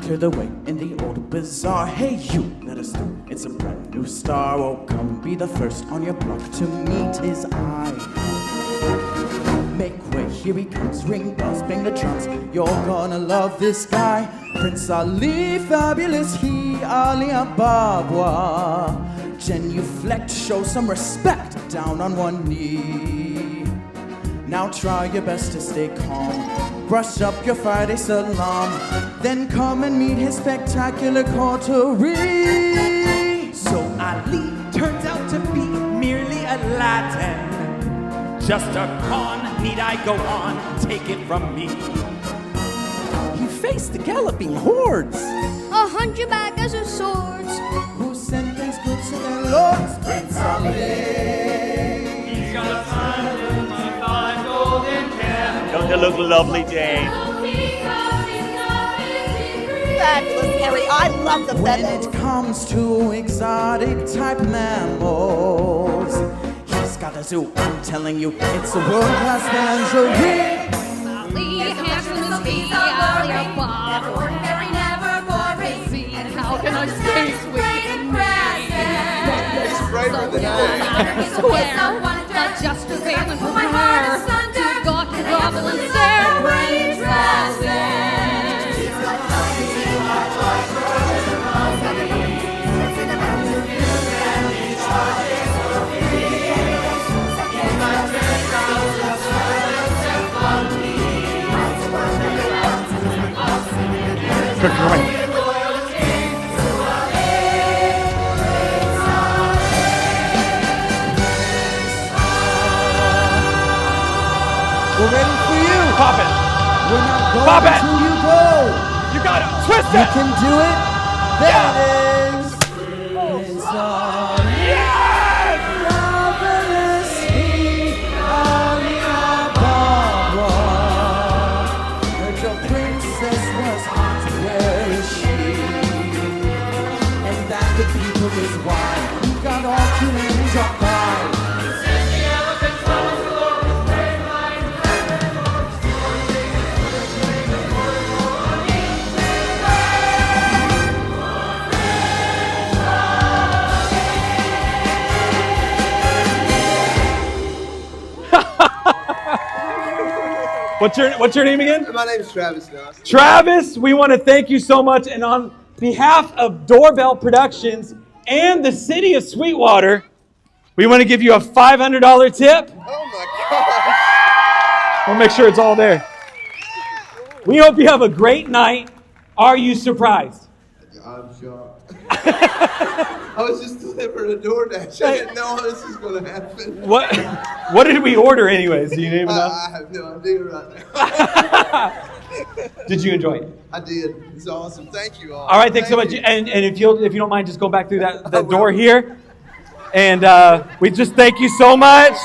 clear the way in the old bazaar. Hey you, let us through, it's a brand new star. Oh, come be the first on your block to meet his eye. Make way, here he comes, ring bells, bang the drums. You're gonna love this guy. Prince Ali, fabulous he, Ali Ababa. Genuflect, show some respect, down on one knee. Now try your best to stay calm. Brush up your Friday salam. Then come and meet his spectacular coterie. So Ali turns out to be merely a Latin. Just a con, need I go on? Take it from me. He faced the galloping hordes. 100 baggers of swords. Who sent these goods to their lords? Prince Ali. He's got a son in my fine golden can. Don't you look lovely, Jane? Fabulous, Harry. I love the When feathers. it comes to exotic type mammals, he's got a zoo. I'm telling you, it's a world-class menagerie. Ali handsome be Ali Ababa. Ordinary, never boring. How can I stay sweet and It's braver than I But just as they would prepare, you've got to grovel and stare. Pretty dresses. Quick, come on. We're ready for you. Pop it. We're not going Pop it. until you go. You got it. Twist You it. can do it. There it is. Prince Ali. Yes! Marvelous he, Ali Ababa. Heard your princess was hot. Where is she? And that the people is why you got all humans up by. What's your name again? My name is Travis Nelson. Travis, we want to thank you so much. And on behalf of Doorbell Productions and the city of Sweetwater, we want to give you a $500 tip. Oh my gosh. We'll make sure it's all there. We hope you have a great night. Are you surprised? I'm shocked. I was just delivering a DoorDash. I didn't know how this was going to happen. What did we order anyways? Do you even know? I have no idea right now. Did you enjoy it? I did. It's awesome. Thank you all. All right, thanks so much. you. And if you don't mind, just go back through that door here. And we just thank you so much.